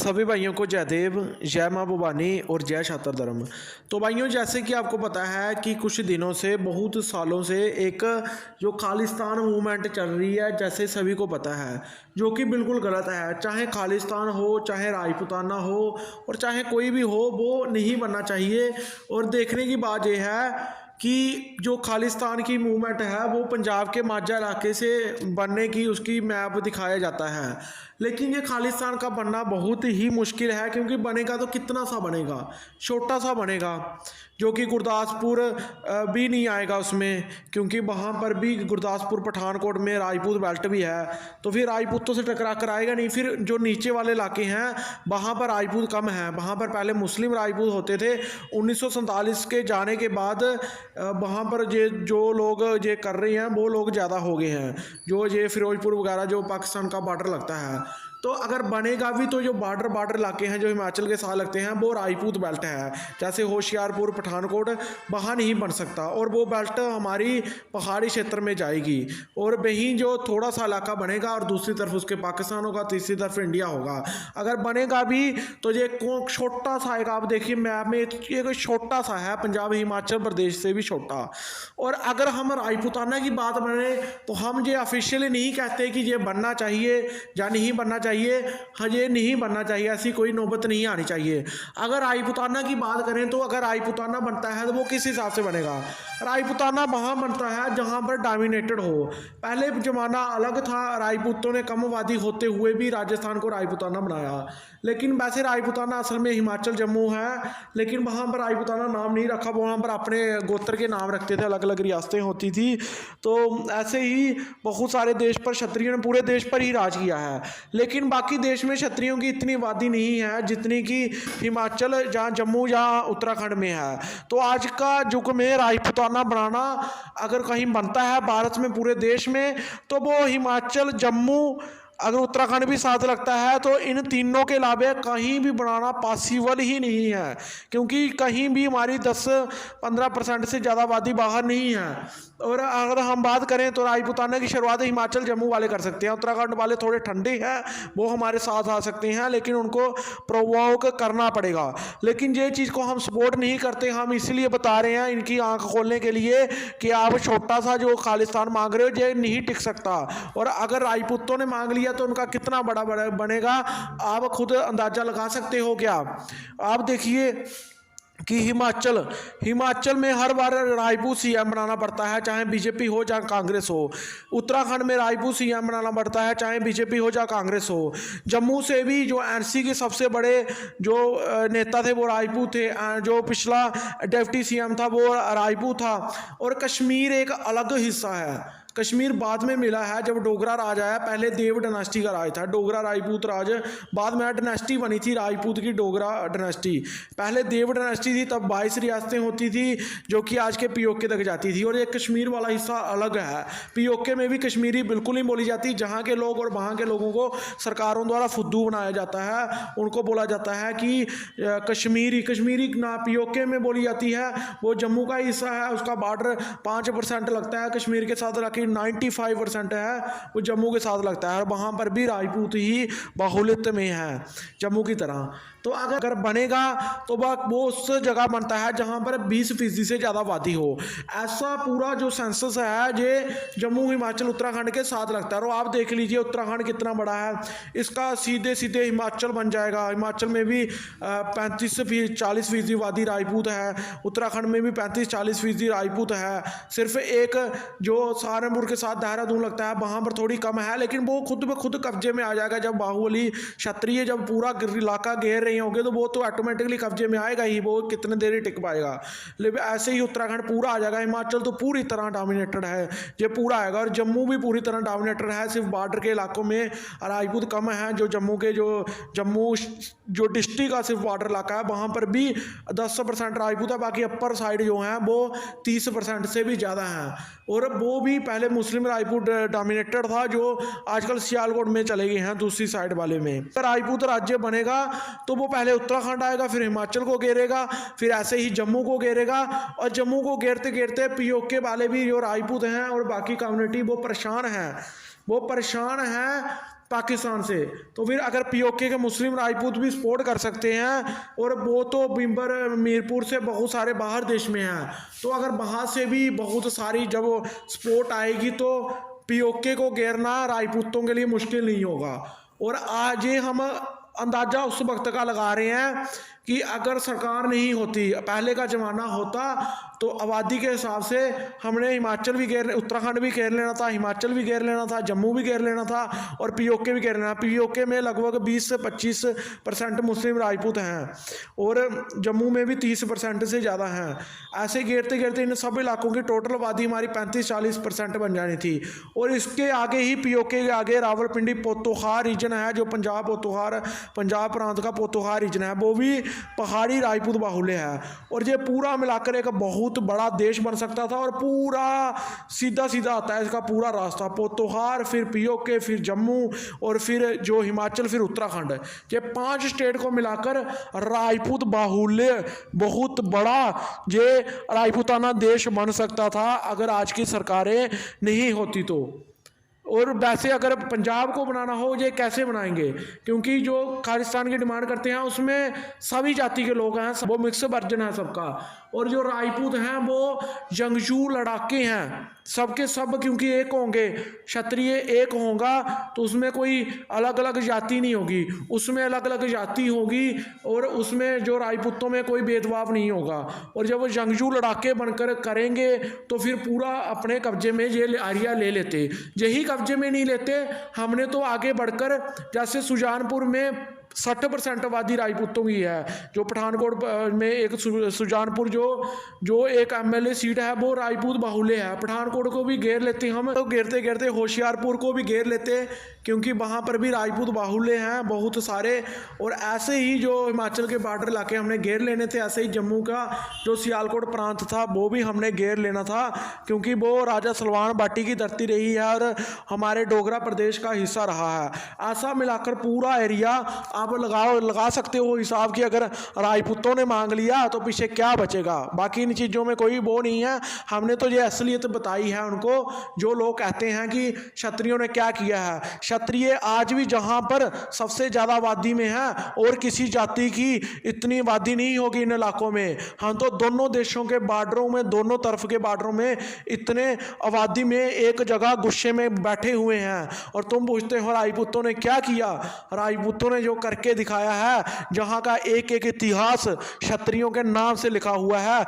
सभी भाइयों को जय देव, जय माँ भवानी और जय छात्र धर्म। तो भाइयों, जैसे कि आपको पता है कि कुछ दिनों से, बहुत सालों से एक जो खालिस्तान मूवमेंट चल रही है, जैसे सभी को पता है, जो कि बिल्कुल गलत है। चाहे खालिस्तान हो, चाहे राजपूताना हो और चाहे कोई भी हो, वो नहीं बनना चाहिए। और देखने की बात यह है कि जो खालिस्तान की मूवमेंट है वो पंजाब के माझा इलाके से बनने की उसकी मैप दिखाया जाता है, लेकिन ये खालिस्तान का बनना बहुत ही मुश्किल है, क्योंकि बनेगा तो कितना सा बनेगा, छोटा सा बनेगा, जो कि गुरदासपुर भी नहीं आएगा उसमें, क्योंकि वहाँ पर भी गुरदासपुर पठानकोट में राजपूत बेल्ट भी है, तो फिर राजपूतों से टकरा कर आएगा नहीं। फिर जो नीचे वाले इलाके हैं वहाँ पर राजपूत कम हैं, वहाँ पर पहले मुस्लिम राजपूत होते थे। 1947 के जाने के बाद वहाँ पर ये जो लोग ये कर रहे हैं वो लोग ज़्यादा हो गए हैं, जो ये फिरोजपुर वगैरह जो पाकिस्तान का बॉर्डर लगता है। तो अगर बनेगा भी तो जो बॉर्डर इलाके हैं जो हिमाचल के साथ लगते हैं वो राजपूत बेल्ट है, जैसे होशियारपुर पठानकोट, वहाँ नहीं बन सकता। और वो बेल्ट हमारी पहाड़ी क्षेत्र में जाएगी, और वहीं जो थोड़ा सा इलाका बनेगा और दूसरी तरफ उसके पाकिस्तान होगा, तीसरी तरफ इंडिया होगा। अगर बनेगा भी तो ये छोटा सा आएगा। आप देखिए मैप में, ये कोई छोटा सा है, पंजाब हिमाचल प्रदेश से भी छोटा। और अगर हम राजपूताना की बात बने तो हम ये ऑफिशियली नहीं कहते कि ये बनना चाहिए या नहीं बनना चाहिए, ये नहीं बनना चाहिए, ऐसी कोई नौबत नहीं आनी चाहिए। अगर राजपूताना की बात करें तो अगर राजपूताना बनता है तो वो किस हिसाब से बनेगा? राजपूताना वहाँ बनता है जहाँ पर डोमिनेटेड हो। पहले ज़माना अलग था, राजपूतों ने कम आबादी होते हुए भी राजस्थान को राजपूताना बनाया, लेकिन वैसे राजपूताना असल में हिमाचल जम्मू है, लेकिन वहाँ पर राजपूताना नाम नहीं रखा, वहाँ पर अपने गोत्र के नाम रखते थे, अलग अलग रियासतें होती थी। तो ऐसे ही बहुत सारे देश पर क्षत्रियों ने पूरे देश पर ही राज किया है, लेकिन बाकी देश में क्षत्रियों की इतनी आबादी नहीं है जितनी कि हिमाचल, जहाँ जम्मू या उत्तराखंड में है। तो आज का युग में राजपूताना बनाना अगर कहीं बनता है भारत में, पूरे देश में, तो वो हिमाचल, जम्मू, अगर उत्तराखंड भी साथ लगता है, तो इन तीनों के अलावा कहीं भी बनाना पॉसिबल ही नहीं है, क्योंकि कहीं भी हमारी 10-15% से ज़्यादा आबादी बाहर नहीं है। और अगर हम बात करें तो राजपूताना की शुरुआत हिमाचल जम्मू वाले कर सकते हैं, उत्तराखंड वाले थोड़े ठंडे हैं, वो हमारे साथ आ सकते हैं, लेकिन उनको प्रोवोक करना पड़ेगा। लेकिन ये चीज़ को हम सपोर्ट नहीं करते, हम इसलिए बता रहे हैं इनकी आंख खोलने के लिए कि आप छोटा सा जो खालिस्तान मांग रहे हो ये नहीं टिक सकता। और अगर राजपूतों ने मांग लिया तो उनका कितना बड़ा बनेगा आप खुद अंदाजा लगा सकते हो क्या? आप देखिए कि हिमाचल में हर बार राजपूत सीएम बनाना पड़ता है, चाहे बीजेपी हो चाहे कांग्रेस हो। उत्तराखंड में राजपूत सीएम बनाना पड़ता है, चाहे बीजेपी हो चाहे कांग्रेस हो। जम्मू से भी जो एनसी के सबसे बड़े जो नेता थे वो राजपूत थे, जो पिछला डिप्टी सीएम था वो राजपूत था। और कश्मीर एक अलग हिस्सा है, कश्मीर बाद में मिला है जब डोगरा राज आया। पहले देव डायनेस्टी का राज था, डोगरा राजपूत राज, बाद में डायनेस्टी बनी थी राजपूत की, डोगरा डायनेस्टी। पहले देव डायनेस्टी थी, तब 22 रियासतें होती थी जो कि आज के पीओके तक जाती थी। और ये कश्मीर वाला हिस्सा अलग है, पीओके में भी कश्मीरी बिल्कुल नहीं बोली जाती। जहाँ के लोग और वहाँ के लोगों को सरकारों द्वारा फुद्दू बनाया जाता है, उनको बोला जाता है कि कश्मीरी ना पीओके में बोली जाती है। वो जम्मू का हिस्सा है, उसका बॉर्डर 5% लगता है कश्मीर के साथ, बाकी 95% है वो जम्मू के साथ लगता है, और वहाँ पर भी राजपूत ही बाहुल्यता में है जम्मू की तरह। तो अगर बनेगा तो वो उस जगह बनता है जहाँ पर 20% से ज़्यादा आबादी हो। ऐसा पूरा जो सेंसस है ये जम्मू, हिमाचल, उत्तराखंड के साथ लगता है। और आप देख लीजिए उत्तराखंड कितना बड़ा है, इसका सीधे सीधे हिमाचल बन जाएगा। हिमाचल में भी 35-40% आबादी राजपूत है, उत्तराखंड में भी 35-40% राजपूत है। सिर्फ एक जो सहारनपुर के साथ देहरादून लगता है वहाँ पर थोड़ी कम है, लेकिन वो खुद ब खुद कब्जे में आ जाएगा। जब बाहुबली क्षत्रिय जब पूरा इलाका घेर रहे होंगे तो वो तो ऑटोमेटिकली कब्जे में आएगा ही, वो कितने देर ही टिक पाएगा। लेकिन ऐसे ही उत्तराखंड पूरा आ जाएगा। हिमाचल तो पूरी तरह डोमिनेटेड है, ये पूरा आएगा। और जम्मू भी पूरी तरह डोमिनेटेड है, सिर्फ बॉर्डर के इलाकों में राजपूत कम है। जो जम्मू जो डिस्ट्रिक्ट का सिर्फ बॉर्डर इलाका है वहाँ पर भी 10% राजपूत है, बाकी अपर साइड जो है वो 30% से भी ज़्यादा है। और वो भी पहले मुस्लिम राजपूत डोमिनेटेड था, जो आजकल सियालकोट में चले गए हैं दूसरी साइड वाले में। राजपूत राज्य बनेगा तो वो पहले उत्तराखंड आएगा, फिर हिमाचल को घेरेगा, फिर ऐसे ही जम्मू को घेरेगा। और जम्मू को घेरते घेरते पीओके वाले भी जो राजपूत हैं और बाकी कम्युनिटी वो परेशान हैं पाकिस्तान से, तो फिर अगर पीओके के मुस्लिम राजपूत भी सपोर्ट कर सकते हैं, और वो तो बिम्बर मीरपुर से बहुत सारे बाहर देश में हैं, तो अगर बाहर से भी बहुत सारी जब सपोर्ट आएगी तो पीओके को घेरना राजपूतों के लिए मुश्किल नहीं होगा। और आज ये हम अंदाज़ा उस वक्त का लगा रहे हैं कि अगर सरकार नहीं होती, पहले का ज़माना होता, तो आबादी के हिसाब से हमने हिमाचल भी घेर, उत्तराखंड भी घेर लेना था, हिमाचल भी घेर लेना था, जम्मू भी घेर लेना था, और पीओके भी घेर लेना। पीओके में लगभग 20 से 25% मुस्लिम राजपूत हैं, और जम्मू में भी 30% से ज़्यादा हैं। ऐसे घेरते घेरते इन सब इलाकों की टोटल आबादी हमारी 35-40% बन जानी थी। और इसके आगे ही पीओके के आगे रावलपिंडी पोतोहार रीजन है, जो पंजाब प्रांत का पोतोहार रीजन है, वो भी पहाड़ी राजपूत बाहुल्य है। और ये पूरा मिलाकर एक बहुत बड़ा देश बन सकता था, और पूरा सीधा सीधा आता है इसका पूरा रास्ता, पोतोहार, फिर पीओके, फिर जम्मू, और फिर जो हिमाचल, फिर उत्तराखंड। ये 5 स्टेट को मिलाकर राजपूत बाहुल्य बहुत बड़ा ये राजपूताना देश बन सकता था अगर आज की सरकारें नहीं होती तो। और वैसे अगर पंजाब को बनाना हो, ये कैसे बनाएंगे, क्योंकि जो खालिस्तान की डिमांड करते हैं उसमें सभी जाति के लोग हैं, वो मिक्स वर्जन है सबका। और जो राजपूत हैं वो जंगजू लड़ाके हैं सबके सब, क्योंकि एक होंगे, क्षत्रिय एक होगा, तो उसमें कोई अलग अलग जाति नहीं होगी, उसमें अलग अलग जाति होगी, और उसमें जो राजपूतों में कोई भेदभाव नहीं होगा। और जब वो जंगजू लड़ाके बनकर करेंगे तो फिर पूरा अपने कब्जे में ये एरिया ले लेते। यही कब्जे में नहीं लेते, हमने तो आगे बढ़कर, जैसे सुजानपुर में 60% आबादी राजपूतों की है, जो पठानकोट में एक सुजानपुर जो एक एमएलए सीट है वो राजपूत बाहुल्य है, पठानकोट को भी घेर लेते हम, तो घेरते घेरते होशियारपुर को भी घेर लेते, क्योंकि वहाँ पर भी राजपूत बाहुल्य हैं बहुत सारे। और ऐसे ही जो हिमाचल के बॉर्डर इलाके हमने घेर लेने थे, ऐसे ही जम्मू का जो सियालकोट प्रांत था वो भी हमने घेर लेना था, क्योंकि वो राजा सलवान बाटी की धरती रही है और हमारे डोगरा प्रदेश का हिस्सा रहा है। ऐसा मिलाकर पूरा एरिया आप लगा सकते हो हिसाब की, अगर राजपूतों ने मांग लिया तो पीछे क्या बचेगा। बाकी इन चीज़ों में कोई वो नहीं है, हमने तो ये असलियत बताई है उनको। जो लोग कहते हैं कि क्षत्रियों ने क्या किया है, क्षत्रिय आज भी जहाँ पर सबसे ज़्यादा आबादी में है, और किसी जाति की इतनी आबादी नहीं होगी इन इलाकों में। हम तो दोनों देशों के बॉर्डरों में, दोनों तरफ के बॉर्डरों में इतने आबादी में एक जगह गुस्से में बैठे हुए हैं, और तुम पूछते हो राजपूतों ने क्या किया। राजपूतों ने जो करके दिखाया है, जहाँ का एक एक इतिहास क्षत्रियों के नाम से लिखा हुआ है,